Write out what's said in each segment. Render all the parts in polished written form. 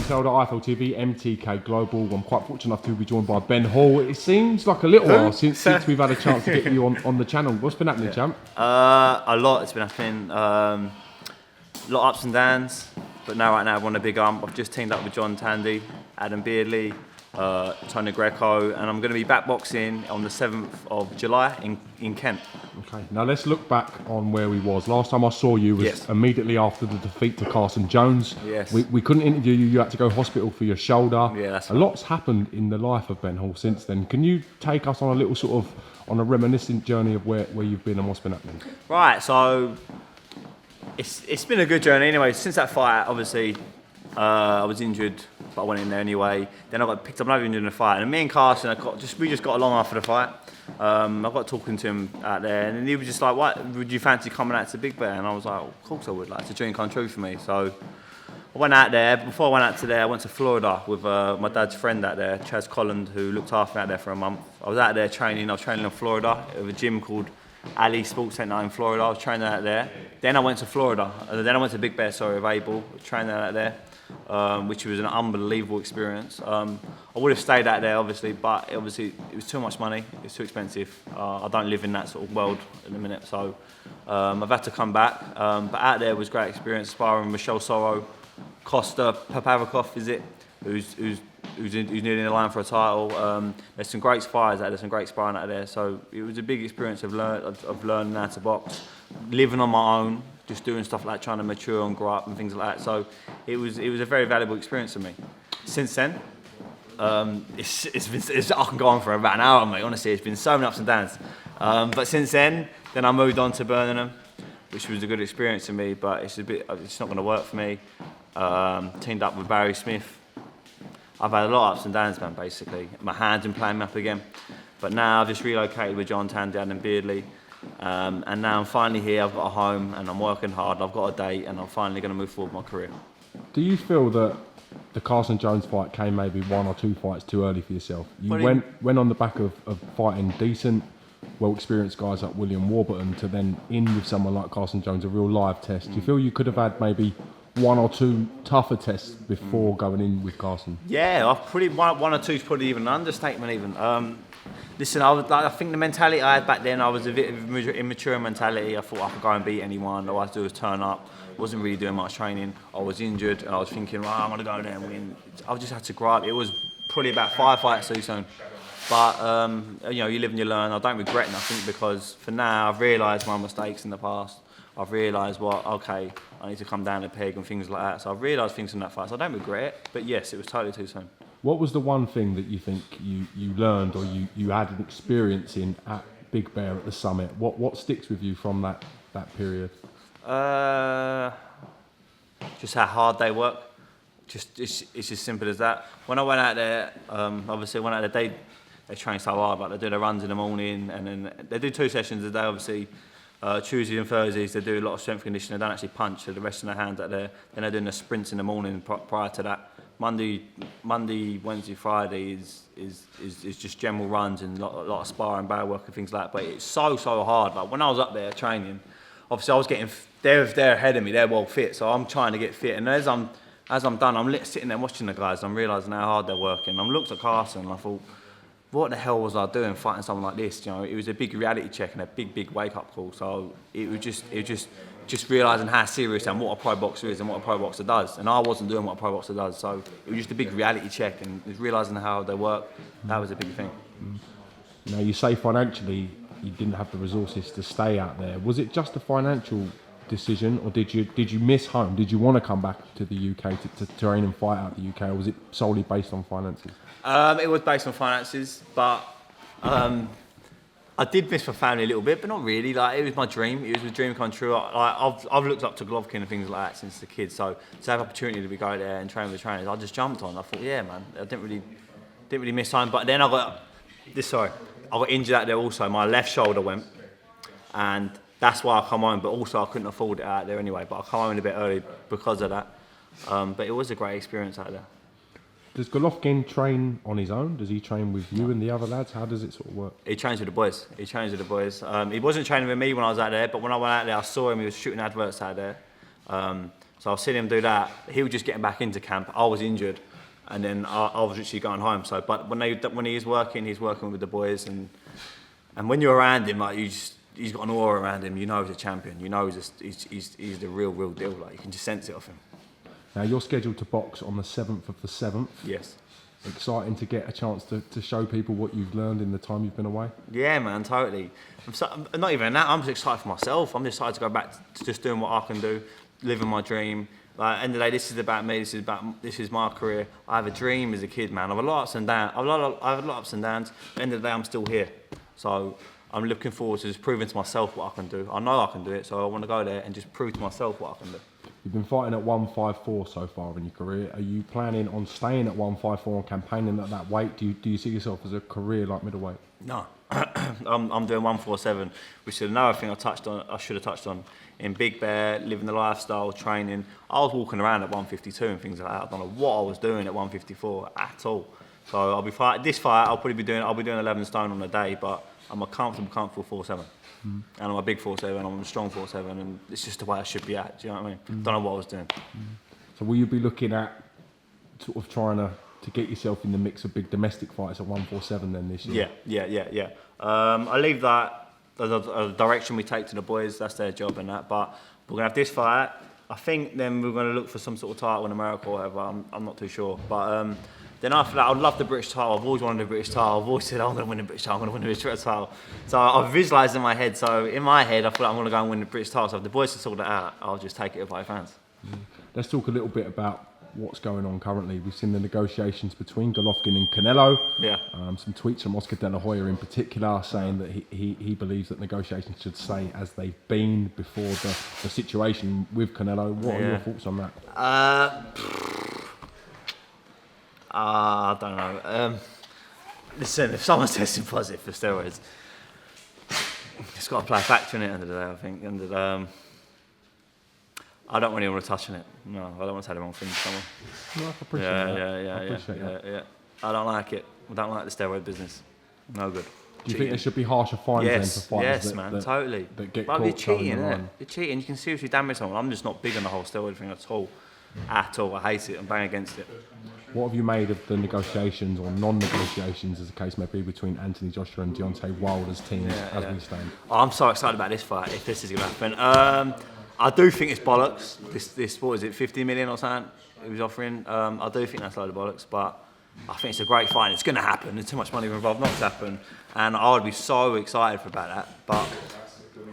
held at IFL TV, MTK Global. I'm quite fortunate enough to be joined by Ben Hall. It seems like a little while since we've had a chance to get you on the channel. What's been happening, champ? A lot. It's been happening. A lot of ups and downs. But right now, I've won a big ump. I've just teamed up with John Tandy, Adam Beardley, Tony Greco, and I'm going to be back boxing on the 7th of July in Kent. Okay, now let's look back on where we was. Last time I saw you was immediately after the defeat to Carson Jones. Yes. We couldn't interview you, you had to go hospital for your shoulder. Yeah, that's a lot's happened in the life of Ben Hall since then. Can you take us on a little sort of, on a reminiscent journey of where you've been and what's been happening? Right, so it's been a good journey anyway. Since that fight, obviously, I was injured, but I went in there anyway. Then I got picked up another injury in the fight, and me and Carson, we just got along after the fight. I got talking to him out there, and he was just like, "What would you fancy coming out to Big Bear?" And I was like, "Of course I would. Like, it's a dream come true for me." So I went out there. Before I went out to there, I went to Florida with my dad's friend out there, Chaz Colland, who looked after me out there for a month. I was out there training. I was training in Florida at a gym called Ali Sports Centre in Florida. I was training out there. Then I went to Florida. Then I went to Big Bear, with Abel, training out there. Which was an unbelievable experience. I would have stayed out there, obviously, but it was too much money. It's too expensive. I don't live in that sort of world at the minute, so I've had to come back. But out there was a great experience, sparring Michelle Sorrow, Costa Papavikov, is it? Who's nearly in the line for a title. There's some great spars out there, some great sparring out there. So it was a big experience of learning how to box, living on my own. Just doing stuff like trying to mature and grow up and things like that. So it was a very valuable experience for me. Since then, I can go on for about an hour, mate. Honestly, it's been so many ups and downs. But since then I moved on to Birmingham, which was a good experience for me. But it's not going to work for me. Teamed up with Barry Smith. I've had a lot of ups and downs, man. Basically, my hands been playing me up again. But now I've just relocated with John Tandy and Beardley. And now I'm finally here, I've got a home and I'm working hard, I've got a date and I'm finally going to move forward with my career. Do you feel that the Carson Jones fight came maybe 1 or 2 fights too early for yourself? You went on the back of fighting decent, well-experienced guys like William Warburton to then in with someone like Carson Jones, a real live test. Do you feel you could have had maybe 1 or 2 tougher tests before going in with Carson? Yeah, I've pretty one or 2's probably even an understatement even. Listen, I think the mentality I had back then, I was a bit of immature mentality. I thought I could go and beat anyone. All I had to do was turn up. Wasn't really doing much training. I was injured and I was thinking, well, I'm going to go there and win. I just had to grow up. It was probably about 5 fights too soon. But, you live and you learn. I don't regret nothing because for now, I've realised my mistakes in the past. I've realised, I need to come down a peg and things like that. So I've realised things from that fight. So I don't regret it. But yes, it was totally too soon. What was the one thing that you think you learned or you had an experience in at Big Bear at the summit? What sticks with you from that period? Just how hard they work. It's as simple as that. When I went out there, obviously when I went out there, they train so hard, but they do their runs in the morning and then they do 2 sessions a day, obviously. Tuesdays and Thursdays they do a lot of strength conditioning. They don't actually punch, so the rest of their hands out there. Then they're doing the sprints in the morning prior to that. Monday, Wednesday, Friday is just general runs and a lot of sparring, barrel work and things like that. But it's so hard. Like when I was up there training, obviously I was getting they're ahead of me. They're well fit, so I'm trying to get fit. And as I'm done, I'm sitting there watching the guys. And I'm realising how hard they're working. I looked at Carson and I thought, what the hell was I doing fighting someone like this? You know, it was a big reality check and a big wake up call. So it was just realising how serious and what a pro boxer is and what a pro boxer does. And I wasn't doing what a pro boxer does. So it was just a big reality check and just realising how they work. That was a big thing. Now you say financially you didn't have the resources to stay out there. Was it just a financial decision or did you miss home? Did you want to come back to the UK to train and fight out the UK, or was it solely based on finances? It was based on finances, but I did miss my family a little bit, but not really. Like it was my dream. It was a dream come true. I've looked up to Golovkin and things like that since the kid. So to have the opportunity to go there and train with the trainers, I just jumped on. I thought, yeah, man. I didn't really miss time. But then I got injured out there also. My left shoulder went, and that's why I come home. But also I couldn't afford it out there anyway. But I come home a bit early because of that. But it was a great experience out there. Does Golovkin train on his own? Does he train with you and the other lads? How does it sort of work? He trains with the boys. He wasn't training with me when I was out there, but when I went out there, I saw him. He was shooting adverts out there. So I've seen him do that. He was just getting back into camp. I was injured, and then I was literally going home. So, but when he's working with the boys, and when you're around him, like he's got an aura around him. You know he's a champion. You know he's the real deal. Like you can just sense it off him. Now you're scheduled to box on the 7th of the 7th. Yes. Exciting to get a chance to show people what you've learned in the time you've been away? Yeah, man, totally. I'm not even that. I'm just excited for myself. I'm just excited to go back to just doing what I can do, living my dream. Like, end of the day, this is about me. This is my career. I have a dream as a kid, man. I have a lot of ups and downs. I have a lot of ups and downs. At the end of the day, I'm still here. So I'm looking forward to just proving to myself what I can do. I know I can do it, so I want to go there and just prove to myself what I can do. You've been fighting at 154 so far in your career. Are you planning on staying at 154 and campaigning at that weight? Do you see yourself as a career like middleweight? No, I'm doing 147, which is another thing I should have touched on. In Big Bear, living the lifestyle, training. I was walking around at 152 and things like that. I don't know what I was doing at 154 at all. So I'll be fighting this fight. I'll be doing 11 stone on a day, but I'm a comfortable 4'7". And I'm a big 4'7", I'm a strong 4'7", and it's just the way I should be at. Do you know what I mean? Don't know what I was doing. So will you be looking at sort of trying to get yourself in the mix of big domestic fights at 147 then this year? Yeah. I leave that as a direction we take to the boys. That's their job and that. But we're gonna have this fight. I think then we're gonna look for some sort of title in America or whatever. I'm not too sure. But then after that, I'd love the British title. I've always wanted the British title. I've always said, I'm going to win the British title. I'm going to win the British title. So I've visualised in my head. So in my head, I feel like I'm going to go and win the British title. So if the boys can sort that out, I'll just take it with both hands. Let's talk a little bit about what's going on currently. We've seen the negotiations between Golovkin and Canelo. Yeah. Some tweets from Oscar De La Hoya in particular saying that he believes that negotiations should stay as they've been before the situation with Canelo. What are your thoughts on that? I don't know. Listen, if someone's testing positive for steroids, it's got to play a factor in it at the end of the day, I think. And I don't really want to touch on it. No, I don't want to say the wrong thing to someone. No, I appreciate that. Yeah. I don't like it. I don't like the steroid business. No good. Do you think there should be harsher fines then for fighters totally. that get But caught you're cheating, towing the innit? line? You're cheating. You can seriously damage someone. I'm just not big on the whole steroid thing at all. At all. I hate it. I'm bang against it. What have you made of the negotiations or non-negotiations, as the case may be, between Anthony Joshua and Deontay Wilder's teams as we stand? Oh, I'm so excited about this fight, if this is going to happen. I do think it's bollocks. This what is it, 50 million or something he was offering? I do think that's a load of bollocks, but I think it's a great fight. It's going to happen. There's too much money involved not to happen. And I would be so excited about that. But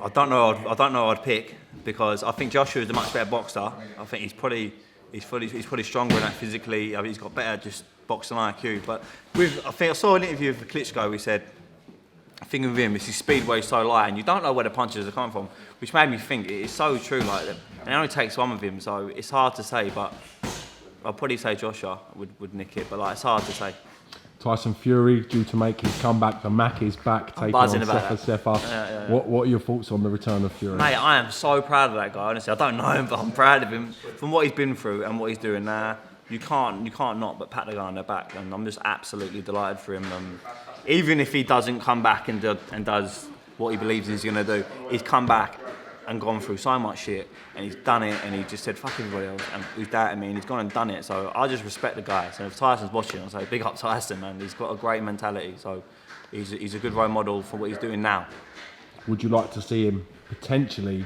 I don't know who I'd pick, because I think Joshua is a much better boxer. I think he's probably stronger than that physically. I mean, he's got better just boxing IQ. But I think I saw an interview with Klitschko. He said, the thing with him is his speed where he's so light, and you don't know where the punches are coming from, which made me think it is so true. Like, and it only takes one of him, so it's hard to say. But I'll probably say Joshua would nick it, but like, it's hard to say. Tyson Fury due to make his comeback. The Mac is back, taking on Sefa. Yeah. What are your thoughts on the return of Fury? Mate, I am so proud of that guy. Honestly, I don't know him, but I'm proud of him from what he's been through and what he's doing now. You can't not but pat the guy on the back, and I'm just absolutely delighted for him. Even if he doesn't come back and does what he believes he's going to do, he's come back and gone through so much shit, and he's done it, and he just said fuck everybody else, and he's doubted me, and he's gone and done it. So I just respect the guy. So if Tyson's watching, I'll say big up Tyson, man. He's got a great mentality. So he's a good role model for what he's doing now. Would you like to see him potentially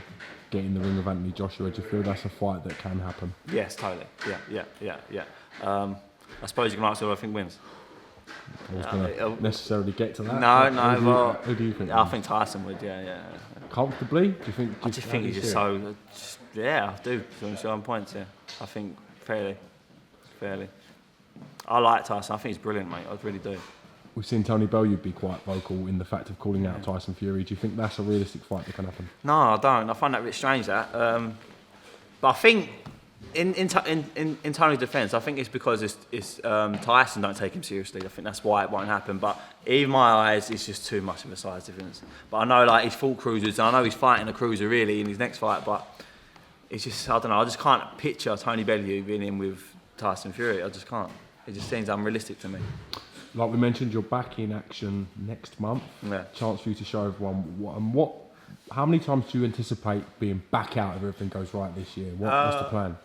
get in the ring with Anthony Joshua? Do you feel that's a fight that can happen? Yes, totally. Yeah. I suppose you can ask who I think wins. I was going to necessarily get to that. Who do you think? I think Tyson would. Yeah. Comfortably? Do you think? I just think he's just so. I do. On certain points, yeah. I think fairly. I like Tyson. I think he's brilliant, mate. I really do. We've seen Tony Bellew be quite vocal in the fact of calling out Tyson Fury. Do you think that's a realistic fight that can happen? No, I don't. I find that a bit strange, that. But I think in Tony's defence, I think it's because it's Tyson don't take him seriously. I think that's why it won't happen. But in my eyes, it's just too much of a size difference. But I know, like, he's fought cruisers, and I know he's fighting a cruiser really in his next fight. But it's just, I don't know. I just can't picture Tony Bellew being in with Tyson Fury. I just can't. It just seems unrealistic to me. Like we mentioned, you're back in action next month. Yeah. Chance for you to show everyone how many times do you anticipate being back out if everything goes right this year? What's the plan?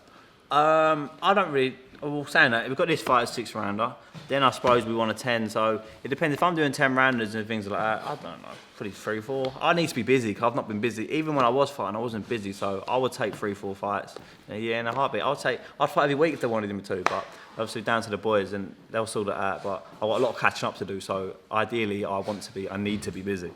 I don't really. Well, saying that, we've got this fight as 6 rounder. Then I suppose we want a 10. So it depends. If I'm doing 10 rounders and things like that, I don't know. Probably 3, 4. I need to be busy because I've not been busy. Even when I was fighting, I wasn't busy. So I would take 3, 4 fights in a heartbeat. I'd fight every week if they wanted me to. But obviously down to the boys and they'll sort it out. But I've got a lot of catching up to do. So ideally, I need to be busy.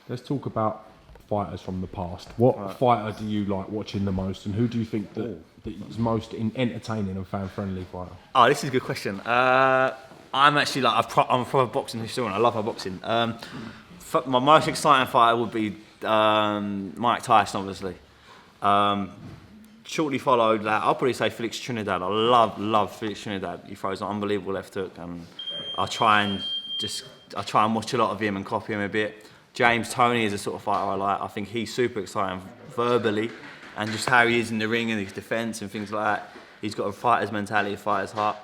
Let's talk about fighters from the past. What fighter do you like watching the most, and who do you think that is most entertaining and fan-friendly fighter? Oh, this is a good question. I'm actually I'm a proper boxing historian. I love my boxing. My most exciting fighter would be Mike Tyson, obviously. Shortly followed that, I'll probably say Felix Trinidad. I love Felix Trinidad. He throws an unbelievable left hook, and I try and watch a lot of him and copy him a bit. James Toney is a sort of fighter I like. I think he's super exciting verbally, and just how he is in the ring and his defence and things like that. He's got a fighter's mentality, a fighter's heart.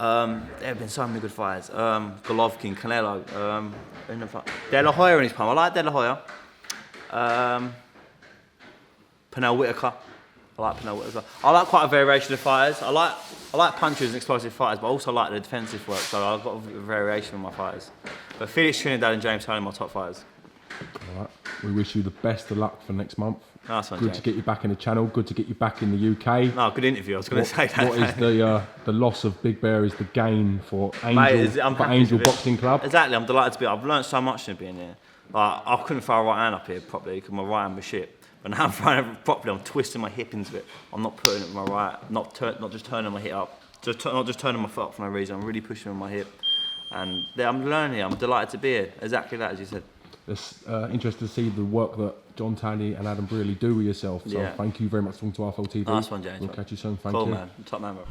There have been so many good fighters. Golovkin, Canelo, De La Hoya in his prime. I like De La Hoya. Pernell Whitaker. I like Pernell Whitaker. I like quite a variation of fighters. I like punchers and explosive fighters, but I also like the defensive work. So I've got a variation of my fighters. But Felix Trinidad and James Toney are my top fighters. All right. We wish you the best of luck for next month. Nice one, good James. To get you back in the channel. Good to get you back in the UK. No, good interview. I was going to say that. What is the loss of Big Bear is the gain for Angel Boxing Club? Exactly. I'm delighted to be. I've learned so much from being here. Like, I couldn't throw a right hand up here properly because my right hand was shit. But now I'm throwing it properly. I'm twisting my hip into it. I'm not putting it with my right. Not just turning my hip up. Not just turning my foot up for no reason. I'm really pushing with my hip. And I'm learning here. I'm delighted to be here. Exactly that, as you said. It's interesting to see the work that John Talley and Adam Brearley do with yourself. So thank you very much for talking to RFL TV. Nice one, James. We'll catch you soon. Thank you. Cool, man. Top man, bro.